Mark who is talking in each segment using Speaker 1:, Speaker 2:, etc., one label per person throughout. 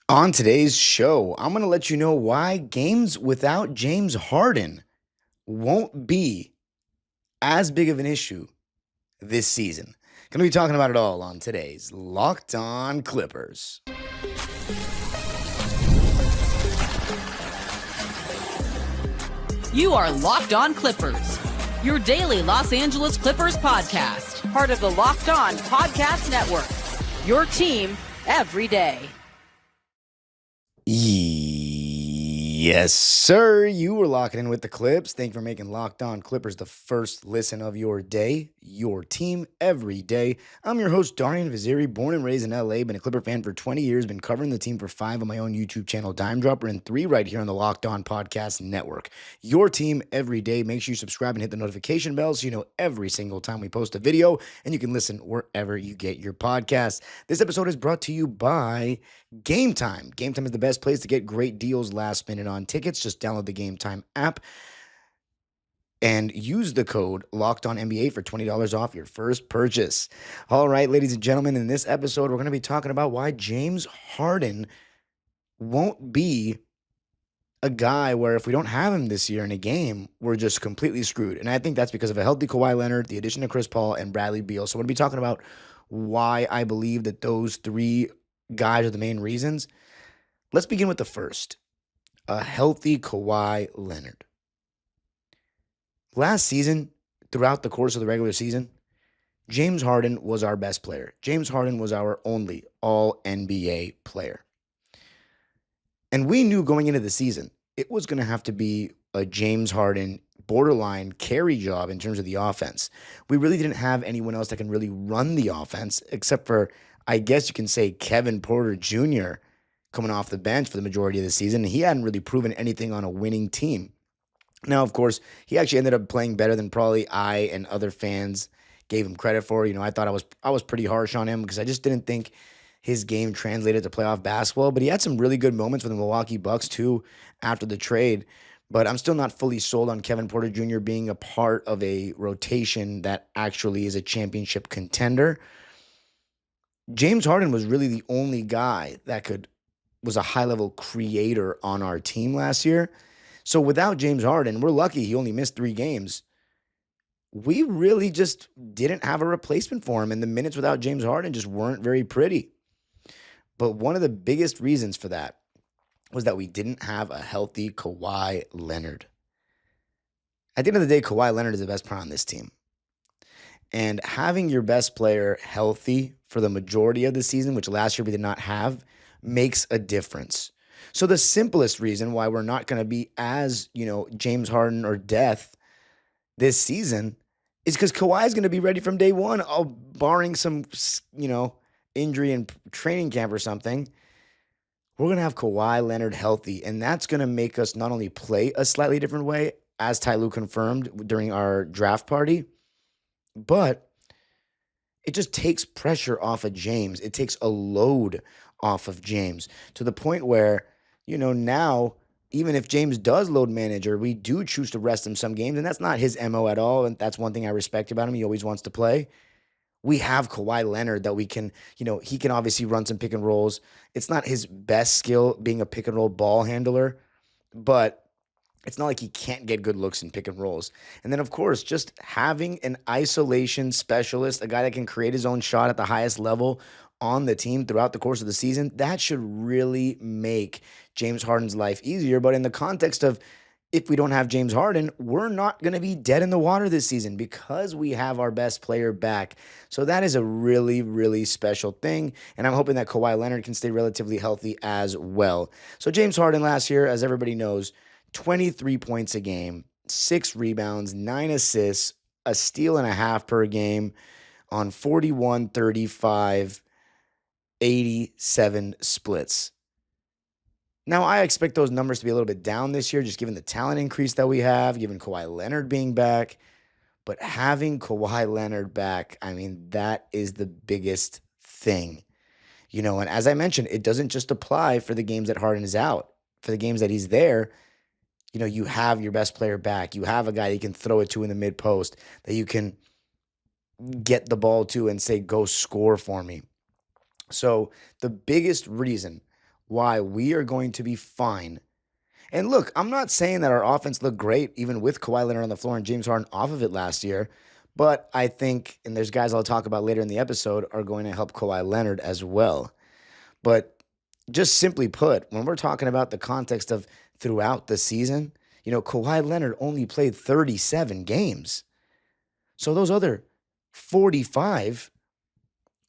Speaker 1: On today's show, I'm going to let you know why games without James Harden won't be as big of an issue this season. Going to be talking about it all on today's Locked On Clippers.
Speaker 2: You are Locked On Clippers, your daily Los Angeles Clippers podcast, part of the Locked On Podcast Network, your team every day.
Speaker 1: Yes, sir. You were locking in with the Clips. Thank you for making Locked On Clippers the first listen of your day, your team every day. I'm your host, Darian Vaziri, born and raised in LA, been a Clipper fan for 20 years, been covering the team for 5 on my own YouTube channel, Dime Dropper, and 3 right here on the Locked On Podcast Network. Your team every day. Make sure you subscribe and hit the notification bell so you know every single time we post a video, and you can listen wherever you get your podcasts. This episode is brought to you by Game Time. Game Time is the best place to get great deals last minute on tickets. Just download the Game Time app and use the code LOCKEDONNBA for $20 off your first purchase. All right, ladies and gentlemen, in this episode, we're going to be talking about why James Harden won't be a guy where if we don't have him this year in a game, we're just completely screwed. And I think that's because of a healthy Kawhi Leonard, the addition of Chris Paul, and Bradley Beal. So we're going to be talking about why I believe that those 3 guys are the main reasons. Let's begin with the first. A healthy Kawhi Leonard. Last season, throughout the course of the regular season, James Harden was our best player. James Harden was our only all-NBA player. And we knew going into the season, it was going to have to be a James Harden borderline carry job in terms of the offense. We really didn't have anyone else that can really run the offense, except for, I guess you can say, Kevin Porter Jr. coming off the bench for the majority of the season. He hadn't really proven anything on a winning team. Now, of course, he actually ended up playing better than probably I and other fans gave him credit for. You know, I thought I was pretty harsh on him because I just didn't think his game translated to playoff basketball. But he had some really good moments with the Milwaukee Bucks too after the trade. But I'm still not fully sold on Kevin Porter Jr. being a part of a rotation that actually is a championship contender. James Harden was really the only guy that was a high-level creator on our team last year. So without James Harden, we're lucky he only missed 3 games. We really just didn't have a replacement for him, and the minutes without James Harden just weren't very pretty. But one of the biggest reasons for that was that we didn't have a healthy Kawhi Leonard. At the end of the day, Kawhi Leonard is the best player on this team. And having your best player healthy for the majority of the season, which last year we did not have, makes a difference. So the simplest reason why we're not going to be as, James Harden or death this season is because Kawhi is going to be ready from day one, barring some, injury in training camp or something. We're going to have Kawhi Leonard healthy, and that's going to make us not only play a slightly different way, as Ty Lue confirmed during our draft party, but it just takes pressure off of James. It takes a load off of James to the point where, now, even if James does load manage or we do choose to rest him some games, and that's not his MO at all, and that's one thing I respect about him. He always wants to play. We have Kawhi Leonard that we can, he can obviously run some pick and rolls. It's not his best skill being a pick and roll ball handler, but it's not like he can't get good looks in pick and rolls. And then, of course, just having an isolation specialist, a guy that can create his own shot at the highest level on the team throughout the course of the season, that should really make James Harden's life easier. But in the context of if we don't have James Harden, we're not going to be dead in the water this season because we have our best player back. So that is a really, really special thing. And I'm hoping that Kawhi Leonard can stay relatively healthy as well. So James Harden last year, as everybody knows, 23 points a game, 6 rebounds, 9 assists, a steal and a half per game on 41, 35, 87 splits. Now, I expect those numbers to be a little bit down this year, just given the talent increase that we have, given Kawhi Leonard being back. But having Kawhi Leonard back, that is the biggest thing. And as I mentioned, it doesn't just apply for the games that Harden is out. For the games that he's there, you have your best player back. You have a guy that you can throw it to in the mid post, that you can get the ball to and say, go score for me. So the biggest reason why we are going to be fine. And look, I'm not saying that our offense looked great, even with Kawhi Leonard on the floor and James Harden off of it last year. But I think, and there's guys I'll talk about later in the episode, are going to help Kawhi Leonard as well. But just simply put, when we're talking about the context of throughout the season, Kawhi Leonard only played 37 games. So those other 45,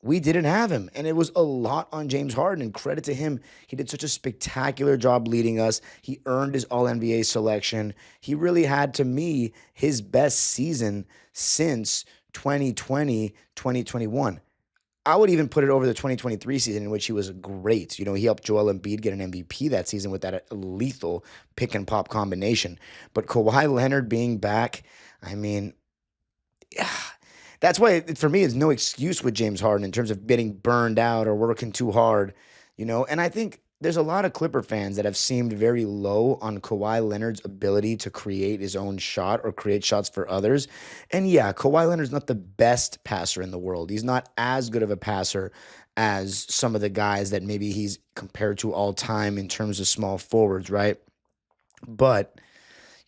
Speaker 1: we didn't have him. And it was a lot on James Harden. And credit to him, he did such a spectacular job leading us. He earned his All-NBA selection. He really had, to me, his best season since 2020, 2021. I would even put it over the 2023 season, in which he was great. He helped Joel Embiid get an MVP that season with that lethal pick and pop combination. But Kawhi Leonard being back, I mean, yeah, that's why for me it's no excuse with James Harden in terms of getting burned out or working too hard, And I think there's a lot of Clipper fans that have seemed very low on Kawhi Leonard's ability to create his own shot or create shots for others. And yeah, Kawhi Leonard's not the best passer in the world. He's not as good of a passer as some of the guys that maybe he's compared to all time in terms of small forwards, right? But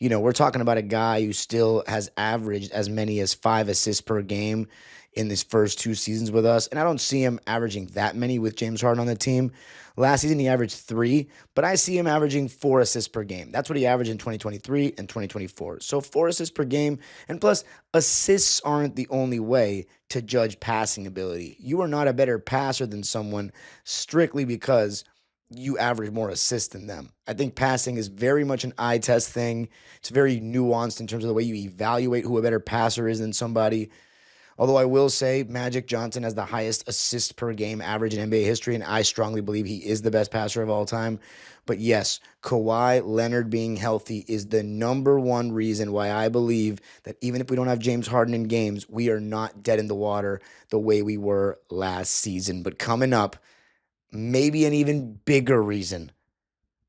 Speaker 1: we're talking about a guy who still has averaged as many as 5 assists per game in his first 2 seasons with us. And I don't see him averaging that many with James Harden on the team. Last season, he averaged 3, but I see him averaging 4 assists per game. That's what he averaged in 2023 and 2024. So 4 assists per game. And plus, assists aren't the only way to judge passing ability. You are not a better passer than someone strictly because you average more assists than them. I think passing is very much an eye test thing. It's very nuanced in terms of the way you evaluate who a better passer is than somebody. Although I will say Magic Johnson has the highest assist per game average in NBA history, and I strongly believe he is the best passer of all time. But yes, Kawhi Leonard being healthy is the number one reason why I believe that even if we don't have James Harden in games, we are not dead in the water the way we were last season. But coming up, maybe an even bigger reason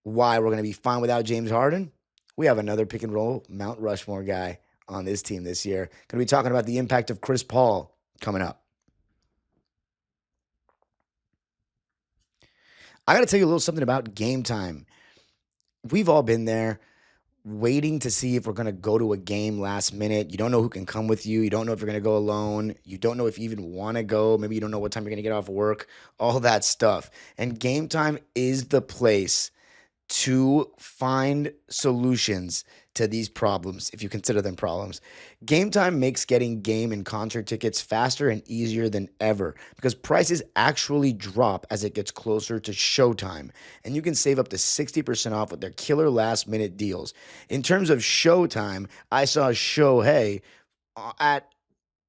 Speaker 1: why we're going to be fine without James Harden. We have another pick and roll Mount Rushmore guy on this team this year. Going to be talking about the impact of Chris Paul coming up. I got to tell you a little something about game time. We've all been there waiting to see if we're going to go to a game last minute. You don't know who can come with you. You don't know if you're going to go alone. You don't know if you even want to go. Maybe you don't know what time you're going to get off work, all that stuff. And game time is the place to find solutions to these problems, if you consider them problems. Game time makes getting game and concert tickets faster and easier than ever because prices actually drop as it gets closer to showtime. And you can save up to 60% off with their killer last minute deals. In terms of showtime, I saw Shohei at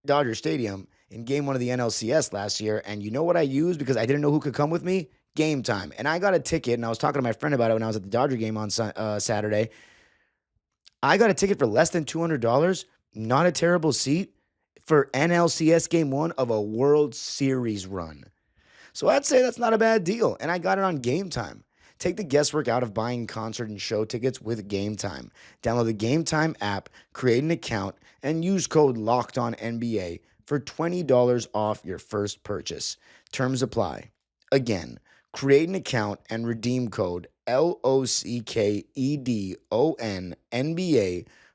Speaker 1: Dodger Stadium in game 1 of the NLCS last year. And you know what I used because I didn't know who could come with me? Game time. And I got a ticket, and I was talking to my friend about it when I was at the Dodger game on Saturday. I got a ticket for less than $200, not a terrible seat, for NLCS Game 1 of a World Series run. So I'd say that's not a bad deal, and I got it on Game Time. Take the guesswork out of buying concert and show tickets with Game Time. Download the Game Time app, create an account, and use code LOCKEDONNBA for $20 off your first purchase. Terms apply. Again, create an account and redeem code LOCKEDONNBA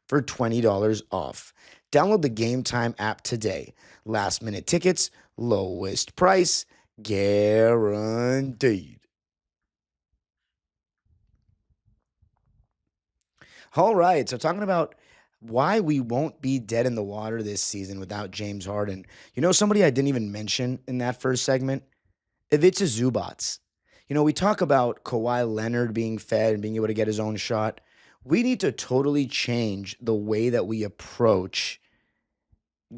Speaker 1: for $20 off. Download the Game Time app today. Last minute tickets, lowest price, guaranteed. All right, so talking about why we won't be dead in the water this season without James Harden. Somebody I didn't even mention in that first segment? Ivica Zubac. We talk about Kawhi Leonard being fed and being able to get his own shot. We need to totally change the way that we approach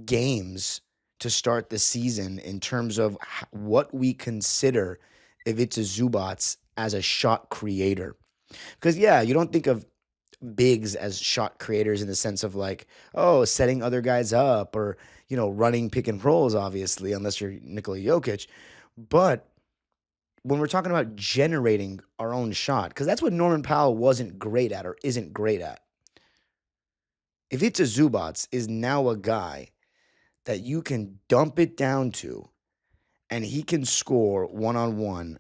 Speaker 1: games to start the season in terms of what we consider Ivica Zubac as a shot creator. Because, yeah, you don't think of bigs as shot creators in the sense of like, setting other guys up or, running pick and rolls, obviously, unless you're Nikola Jokic. But when we're talking about generating our own shot, because that's what Norman Powell wasn't great at or isn't great at. Ivica Zubac is now a guy that you can dump it down to, and he can score one-on-one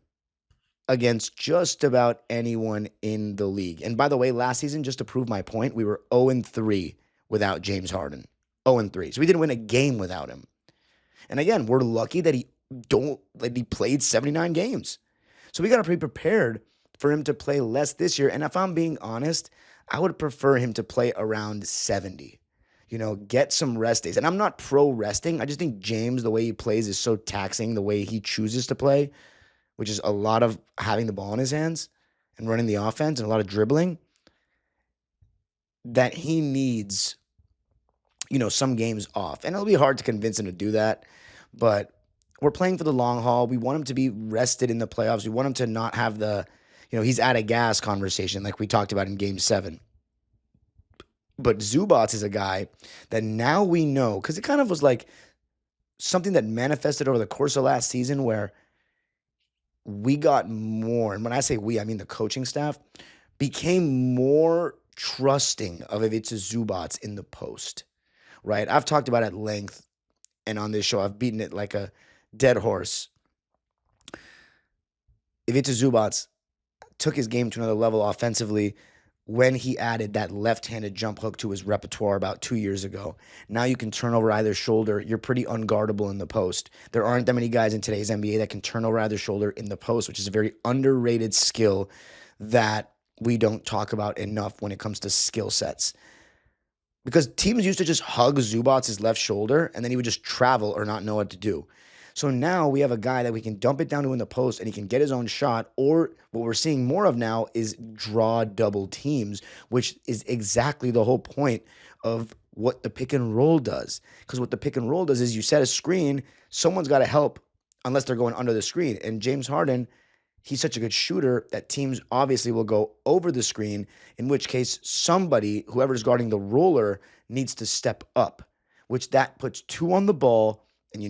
Speaker 1: against just about anyone in the league. And by the way, last season, just to prove my point, we were 0-3 without James Harden. 0-3. So we didn't win a game without him. And again, we're lucky that he played 79 games. So we got to be prepared for him to play less this year. And if I'm being honest, I would prefer him to play around 70. Get some rest days. And I'm not pro resting. I just think James, the way he plays, is so taxing the way he chooses to play, which is a lot of having the ball in his hands and running the offense and a lot of dribbling, that he needs, some games off. And it'll be hard to convince him to do that, but we're playing for the long haul. We want him to be rested in the playoffs. We want him to not have the, he's out of gas conversation like we talked about in Game 7. But Zubac is a guy that now we know, because it kind of was like something that manifested over the course of last season where we got more, and when I say we, I mean the coaching staff, became more trusting of Ivica Zubac in the post, right? I've talked about it at length, and on this show, I've beaten it like a dead horse. Ivica Zubac took his game to another level offensively when he added that left-handed jump hook to his repertoire about 2 years ago. Now you can turn over either shoulder. You're pretty unguardable in the post. There aren't that many guys in today's NBA that can turn over either shoulder in the post, which is a very underrated skill that we don't talk about enough when it comes to skill sets. Because teams used to just hug Zubac's left shoulder, and then he would just travel or not know what to do. So now we have a guy that we can dump it down to in the post, and he can get his own shot, or what we're seeing more of now is draw double teams, which is exactly the whole point of what the pick and roll does. Because what the pick and roll does is you set a screen, someone's got to help unless they're going under the screen. And James Harden, he's such a good shooter that teams obviously will go over the screen, in which case somebody, whoever's guarding the roller, needs to step up, which that puts 2 on the ball. And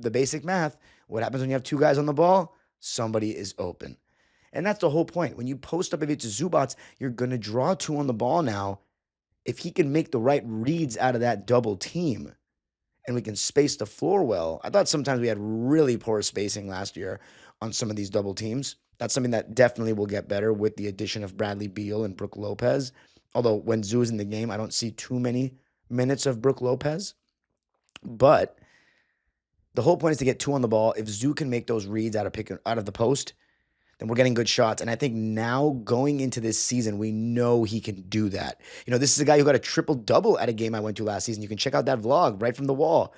Speaker 1: the basic math, what happens when you have 2 guys on the ball? Somebody is open. And that's the whole point. When you post up Ivica Zubac, you're going to draw 2 on the ball now. If he can make the right reads out of that double team and we can space the floor well. I thought sometimes we had really poor spacing last year on some of these double teams. That's something that definitely will get better with the addition of Bradley Beal and Brook Lopez. Although when Zoo is in the game, I don't see too many minutes of Brook Lopez. But the whole point is to get 2 on the ball. If Zoo can make those reads out of the post, then we're getting good shots. And I think now going into this season, we know he can do that. This is a guy who got a triple-double at a game I went to last season. You can check out that vlog right from the wall.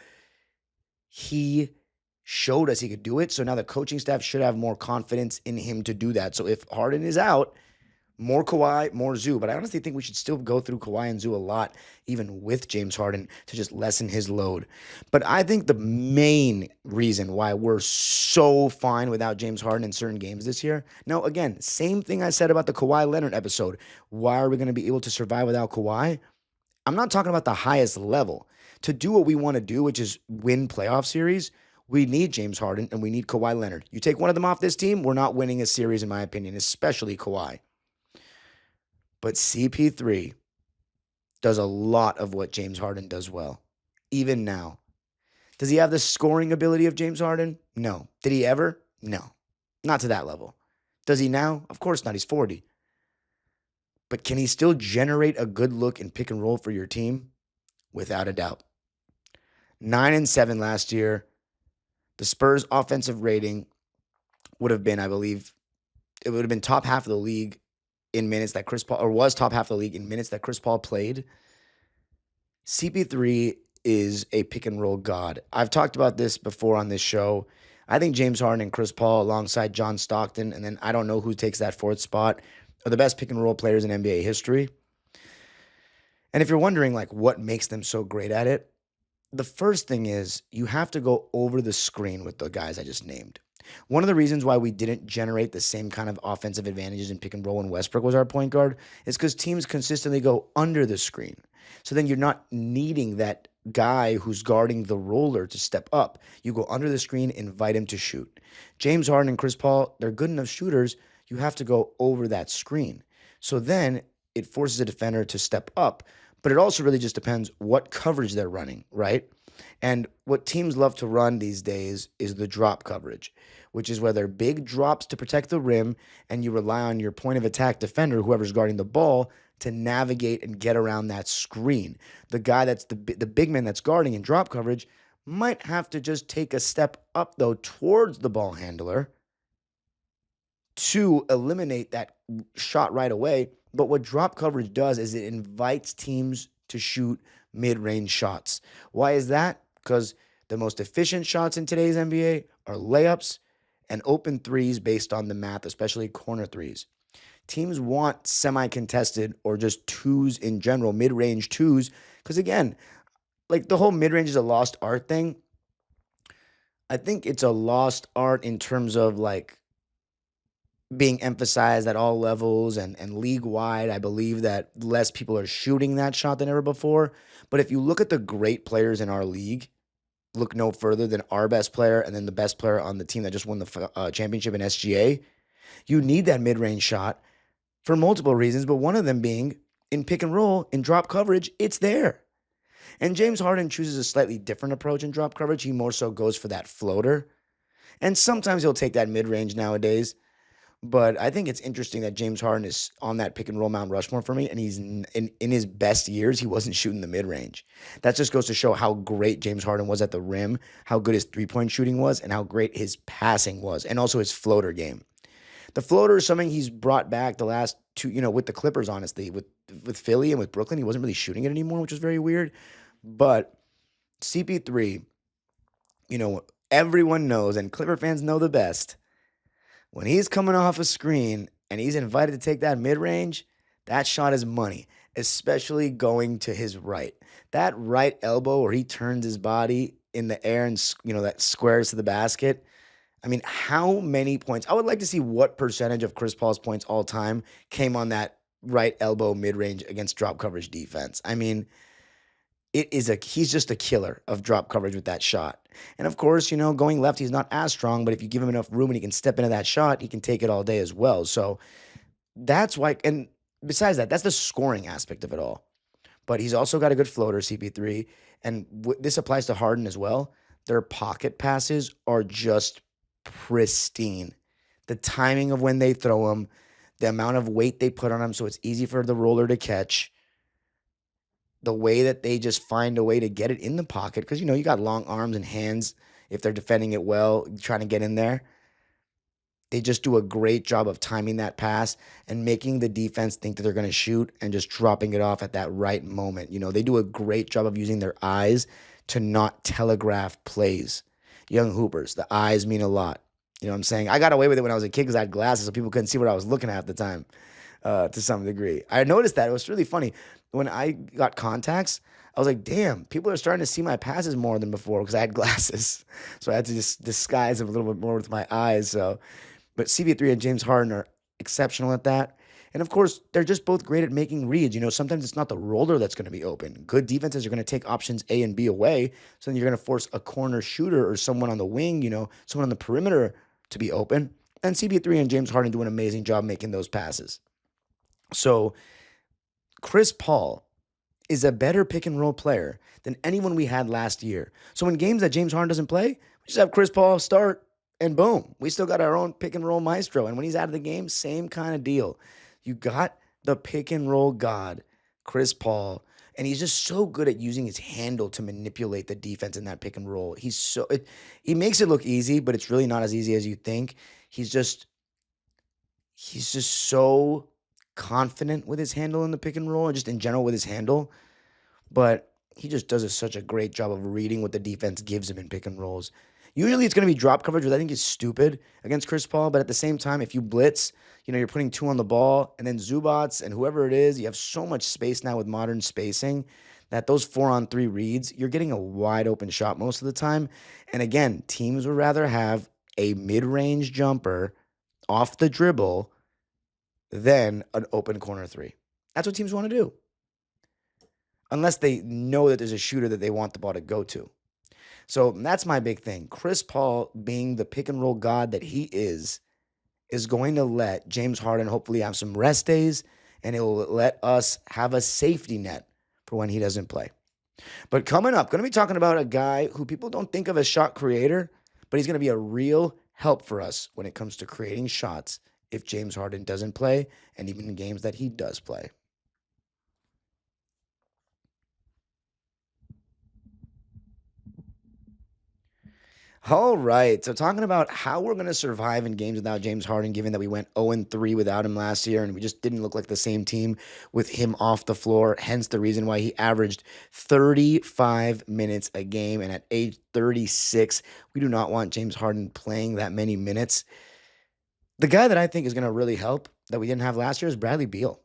Speaker 1: He showed us he could do it. So now the coaching staff should have more confidence in him to do that. So if Harden is out, more Kawhi, more Zoo. But I honestly think we should still go through Kawhi and Zoo a lot, even with James Harden, to just lessen his load. But I think the main reason why we're so fine without James Harden in certain games this year. Now, again, same thing I said about the Kawhi Leonard episode. Why are we going to be able to survive without Kawhi? I'm not talking about the highest level. To do what we want to do, which is win playoff series, we need James Harden and we need Kawhi Leonard. You take one of them off this team, we're not winning a series, in my opinion, especially Kawhi. But CP3 does a lot of what James Harden does well, even now. Does he have the scoring ability of James Harden? No. Did he ever? No. Not to that level. Does he now? Of course not. He's 40. But can he still generate a good look and pick and roll for your team? Without a doubt. 9-7 last year. The Spurs' offensive rating would have been, I believe, it would have been top half of the league in minutes that Chris Paul, or was top half of the league in minutes that Chris Paul played. CP3 is a pick and roll god. I've talked about this before on this show. I think James Harden and Chris Paul alongside John Stockton, and then I don't know who takes that 4th spot, are the best pick and roll players in NBA history. And if you're wondering what makes them so great at it, the first thing is you have to go over the screen with the guys I just named. One of the reasons why we didn't generate the same kind of offensive advantages in pick and roll when Westbrook was our point guard is because teams consistently go under the screen. So then you're not needing that guy who's guarding the roller to step up. You go under the screen, invite him to shoot. James Harden and Chris Paul, they're good enough shooters. You have to go over that screen. So then it forces a defender to step up. But it also really just depends what coverage they're running, right? And what teams love to run these days is the drop coverage, which is where they're big drops to protect the rim, and you rely on your point of attack defender, whoever's guarding the ball, to navigate and get around that screen. The guy that's the big man that's guarding in drop coverage might have to just take a step up, though, towards the ball handler to eliminate that shot right away. But what drop coverage does is it invites teams to shoot mid-range shots. Why is that? Because the most efficient shots in today's NBA are layups and open threes based on the math, especially corner threes. Teams want semi-contested or just twos in general, mid-range twos, because again, like the whole mid-range is a lost art thing. I think it's a lost art in terms of like being emphasized at all levels and league wide. I believe that less people are shooting that shot than ever before. But if you look at the great players in our league, look no further than our best player and then the best player on the team that just won the championship in SGA, you need that mid-range shot for multiple reasons, but one of them being in pick and roll, in drop coverage, it's there. And James Harden chooses a slightly different approach in drop coverage. He more so goes for that floater. And sometimes he'll take that mid-range nowadays. But I think it's interesting that James Harden is on that pick and roll Mount Rushmore for me, and he's in his best years, he wasn't shooting the mid-range. That just goes to show how great James Harden was at the rim, how good his three-point shooting was, and how great his passing was, and also his floater game. The floater is something he's brought back the last two, with the Clippers, honestly. With Philly and with Brooklyn, he wasn't really shooting it anymore, which was very weird. But CP3, everyone knows, and Clipper fans know the best, when he's coming off a screen and he's invited to take that mid-range, that shot is money, especially going to his right. That right elbow where he turns his body in the air and, that squares to the basket. I mean, how many points? I would like to see what percentage of Chris Paul's points all time came on that right elbow mid-range against drop coverage defense. I mean, he's just a killer of drop coverage with that shot. And of course, going left, he's not as strong, but if you give him enough room and he can step into that shot, he can take it all day as well. So that's why, and besides that, that's the scoring aspect of it all. But he's also got a good floater, CP3, and this applies to Harden as well. Their pocket passes are just pristine. The timing of when they throw them, the amount of weight they put on them so it's easy for the roller to catch, the way that they just find a way to get it in the pocket, because, you got long arms and hands if they're defending it well, trying to get in there. They just do a great job of timing that pass and making the defense think that they're going to shoot and just dropping it off at that right moment. They do a great job of using their eyes to not telegraph plays. Young hoopers, the eyes mean a lot. You know what I'm saying? I got away with it when I was a kid because I had glasses so people couldn't see what I was looking at the time to some degree. I noticed that. It was really funny. When I got contacts, I was like, damn, people are starting to see my passes more than before because I had glasses. So I had to just disguise them a little bit more with my eyes. But CP3 and James Harden are exceptional at that. And of course, they're just both great at making reads. Sometimes it's not the roller that's going to be open. Good defenses are going to take options A and B away. So then you're going to force a corner shooter or someone on the wing, someone on the perimeter to be open. And CP3 and James Harden do an amazing job making those passes. So Chris Paul is a better pick and roll player than anyone we had last year. So in games that James Harden doesn't play, we just have Chris Paul start and boom, we still got our own pick and roll maestro. And when he's out of the game, same kind of deal. You got the pick and roll god, Chris Paul, and he's just so good at using his handle to manipulate the defense in that pick and roll. He makes it look easy, but it's really not as easy as you think. He's just so confident with his handle in the pick and roll and just in general with his handle. But he just does such a great job of reading what the defense gives him in pick and rolls. Usually it's going to be drop coverage, which I think is stupid against Chris Paul. But at the same time, if you blitz, you're putting two on the ball and then Zubac and whoever it is, you have so much space now with modern spacing that those 4-on-3 reads, you're getting a wide open shot most of the time. And again, teams would rather have a mid-range jumper off the dribble than an open corner three. That's what teams want to do. Unless they know that there's a shooter that they want the ball to go to. So that's my big thing. Chris Paul, being the pick and roll god that he is going to let James Harden hopefully have some rest days, and it will let us have a safety net for when he doesn't play. But coming up, going to be talking about a guy who people don't think of as shot creator, but he's going to be a real help for us when it comes to creating shots if James Harden doesn't play, and even in games that he does play. All right. So talking about how we're going to survive in games without James Harden, given that we went 0-3 without him last year, and we just didn't look like the same team with him off the floor. Hence the reason why he averaged 35 minutes a game. And at age 36, we do not want James Harden playing that many minutes. The guy that I think is going to really help that we didn't have last year is Bradley Beal.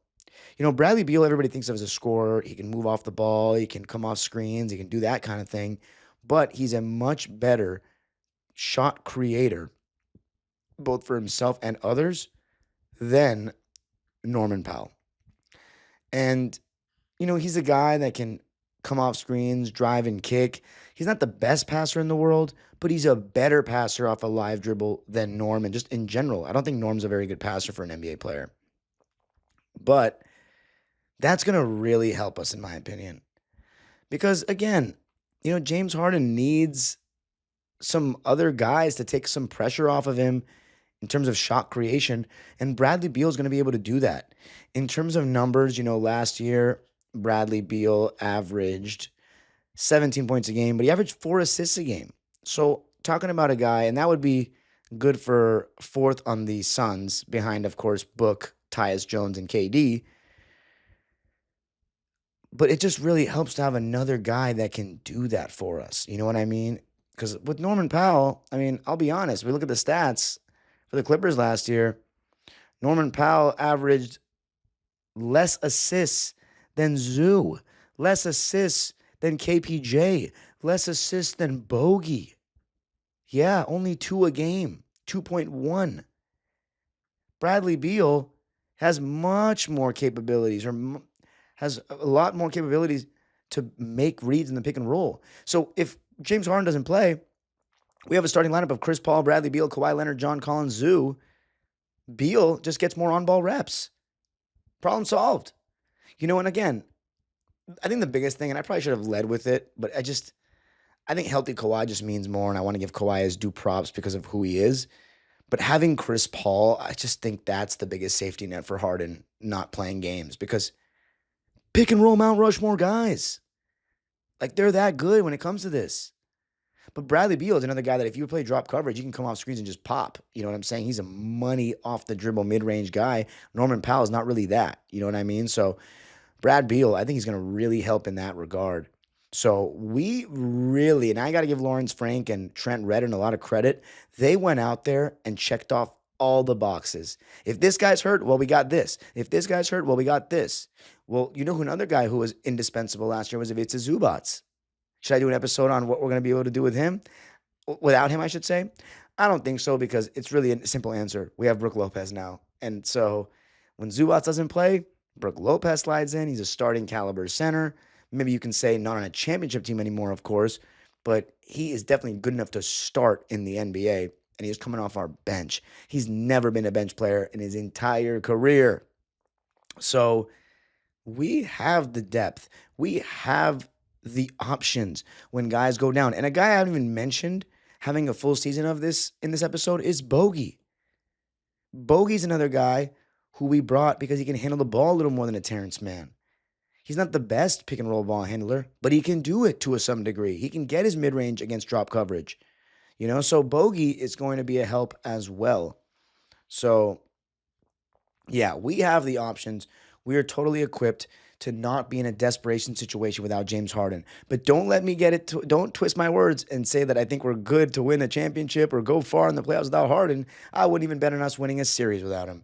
Speaker 1: Bradley Beal, everybody thinks of as a scorer. He can move off the ball. He can come off screens. He can do that kind of thing. But he's a much better shot creator, both for himself and others, than Norman Powell. And, he's a guy that can come off screens, drive and kick. He's not the best passer in the world, but he's a better passer off a live dribble than Norm. And just in general, I don't think Norm's a very good passer for an NBA player. But that's going to really help us, in my opinion. Because, again, James Harden needs some other guys to take some pressure off of him in terms of shot creation, and Bradley Beal is going to be able to do that. In terms of numbers, last year, Bradley Beal averaged 17 points a game, but he averaged 4 assists a game. So talking about a guy, and that would be good for fourth on the Suns, behind, of course, Book, Tyus Jones, and KD. But it just really helps to have another guy that can do that for us. You know what I mean? Because with Norman Powell, I'll be honest. We look at the stats for the Clippers last year. Norman Powell averaged less assists than Zoo, less assists than KPJ, less assists than Bogey. Yeah, only 2 a game, 2.1. Bradley Beal has much more capabilities, or has a lot more capabilities to make reads in the pick and roll. So if James Harden doesn't play, we have a starting lineup of Chris Paul, Bradley Beal, Kawhi Leonard, John Collins, Zoo. Beal just gets more on-ball reps. Problem solved. And again, I think the biggest thing, and I probably should have led with it, but I think healthy Kawhi just means more, and I want to give Kawhi his due props because of who he is. But having Chris Paul, I just think that's the biggest safety net for Harden not playing games, because pick and roll Mount Rushmore guys. Like, they're that good when it comes to this. But Bradley Beal is another guy that if you play drop coverage, you can come off screens and just pop. You know what I'm saying? He's a money off the dribble mid-range guy. Norman Powell is not really that. You know what I mean? So Brad Beal, I think he's going to really help in that regard. So we really, and I got to give Lawrence Frank and Trent Redden a lot of credit. They went out there and checked off all the boxes. If this guy's hurt, well, we got this. If this guy's hurt, well, we got this. Well, who another guy who was indispensable last year was Ivica Zubac. Should I do an episode on what we're going to be able to do with him? Without him, I should say. I don't think so, because it's really a simple answer. We have Brook Lopez now. And so when Zubac doesn't play, Brook Lopez slides in. He's a starting caliber center. Maybe you can say not on a championship team anymore, of course, but he is definitely good enough to start in the NBA, and he's coming off our bench. He's never been a bench player in his entire career. So we have the depth. We have the options when guys go down. And a guy I haven't even mentioned having a full season of this in this episode is Bogey. Bogey's another guy who we brought because he can handle the ball a little more than a Terrence Mann. He's not the best pick and roll ball handler, but he can do it to some degree. He can get his mid-range against drop coverage. So Bogey is going to be a help as well. So yeah, we have the options. We are totally equipped to not be in a desperation situation without James Harden. But don't let me don't twist my words and say that I think we're good to win a championship or go far in the playoffs without Harden. I wouldn't even bet on us winning a series without him.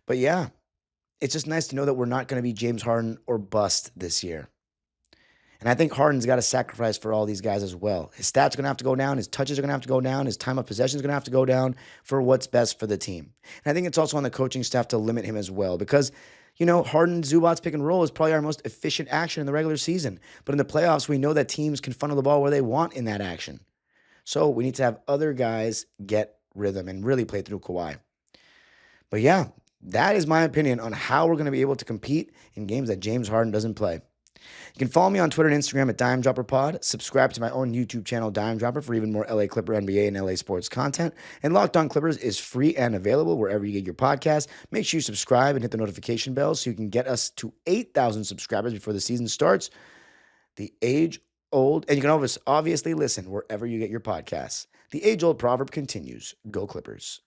Speaker 1: But yeah, it's just nice to know that we're not going to be James Harden or bust this year. And I think Harden's got to sacrifice for all these guys as well. His stats are going to have to go down. His touches are going to have to go down. His time of possession is going to have to go down for what's best for the team. And I think it's also on the coaching staff to limit him as well, because Harden, Zubac pick and roll is probably our most efficient action in the regular season. But in the playoffs, we know that teams can funnel the ball where they want in that action. So we need to have other guys get rhythm and really play through Kawhi. But yeah, that is my opinion on how we're going to be able to compete in games that James Harden doesn't play. You can follow me on Twitter and Instagram at DimeDropperPod. Subscribe to my own YouTube channel, Dime Dropper, for even more LA Clipper, NBA, and LA sports content. And Locked On Clippers is free and available wherever you get your podcast. Make sure you subscribe and hit the notification bell so you can get us to 8,000 subscribers before the season starts. The age-old, and you can always obviously listen wherever you get your podcasts. The age-old proverb continues, go Clippers.